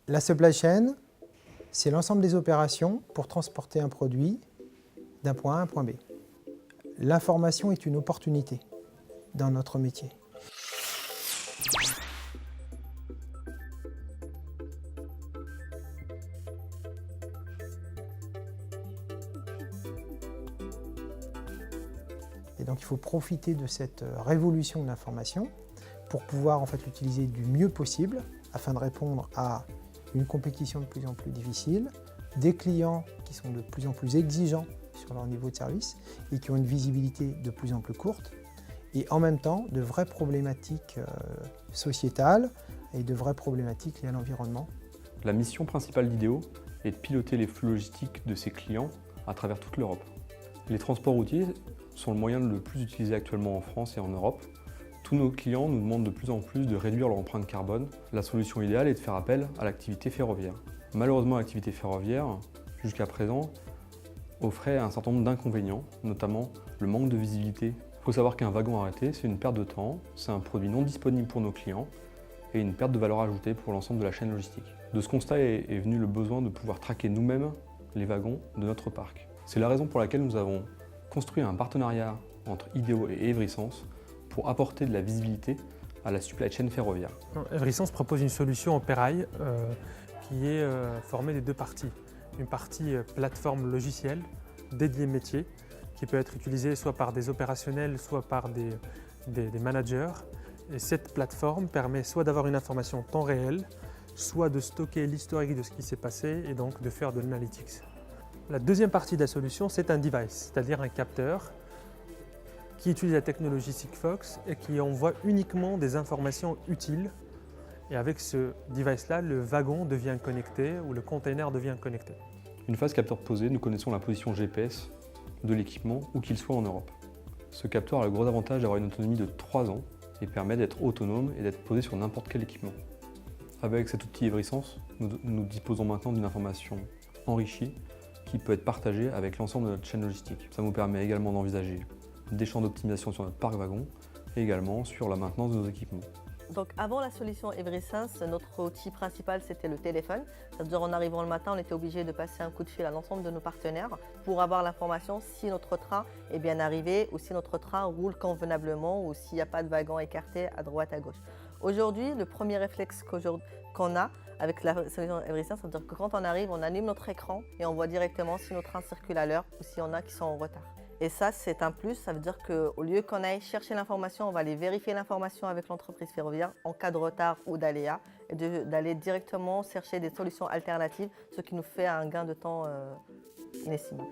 La supply chain, c'est l'ensemble des opérations pour transporter un produit d'un point A à un point B. L'information est une opportunité dans notre métier. Et donc il faut profiter de cette révolution de l'information pour pouvoir en fait l'utiliser du mieux possible afin de répondre à une compétition de plus en plus difficile, des clients qui sont de plus en plus exigeants sur leur niveau de service et qui ont une visibilité de plus en plus courte, et en même temps de vraies problématiques sociétales et de vraies problématiques liées à l'environnement. La mission principale d'Ideo est de piloter les flux logistiques de ses clients à travers toute l'Europe. Les transports routiers sont le moyen le plus utilisé actuellement en France et en Europe. Tous nos clients nous demandent de plus en plus de réduire leur empreinte carbone. La solution idéale est de faire appel à l'activité ferroviaire. Malheureusement, l'activité ferroviaire, jusqu'à présent, offrait un certain nombre d'inconvénients, notamment le manque de visibilité. Il faut savoir qu'un wagon arrêté, c'est une perte de temps, c'est un produit non disponible pour nos clients et une perte de valeur ajoutée pour l'ensemble de la chaîne logistique. De ce constat est venu le besoin de pouvoir traquer nous-mêmes les wagons de notre parc. C'est la raison pour laquelle nous avons construit un partenariat entre Ideo et Evrysense pour apporter de la visibilité à la supply chain ferroviaire. Evrysense propose une solution en Perail qui est formée des deux parties. Une partie plateforme logicielle dédiée métier qui peut être utilisée soit par des opérationnels, soit par des managers. Et cette plateforme permet soit d'avoir une information en temps réel, soit de stocker l'historique de ce qui s'est passé et donc de faire de l'analytics. La deuxième partie de la solution, c'est un device, c'est-à-dire un capteur qui utilise la technologie Sigfox et qui envoie uniquement des informations utiles. Et avec ce device-là, le wagon devient connecté ou le container devient connecté. Une fois ce capteur posé, nous connaissons la position GPS de l'équipement où qu'il soit en Europe. Ce capteur a le gros avantage d'avoir une autonomie de 3 ans et permet d'être autonome et d'être posé sur n'importe quel équipement. Avec cet outil Evrysense, nous disposons maintenant d'une information enrichie qui peut être partagée avec l'ensemble de notre chaîne logistique. Ça nous permet également d'envisager des champs d'optimisation sur notre parc wagon et également sur la maintenance de nos équipements. Donc avant la solution Evrysense, notre outil principal c'était le téléphone. C'est-à-dire en arrivant le matin, on était obligé de passer un coup de fil à l'ensemble de nos partenaires pour avoir l'information si notre train est bien arrivé ou si notre train roule convenablement ou s'il n'y a pas de wagon écarté à droite, à gauche. Aujourd'hui, le premier réflexe qu'on a avec la solution Evrysense, c'est-à-dire que quand on arrive, on allume notre écran et on voit directement si nos trains circulent à l'heure ou s'il y en a qui sont en retard. Et ça, c'est un plus, ça veut dire qu'au lieu qu'on aille chercher l'information, on va aller vérifier l'information avec l'entreprise ferroviaire en cas de retard ou d'aléa et d'aller directement chercher des solutions alternatives, ce qui nous fait un gain de temps inestimable.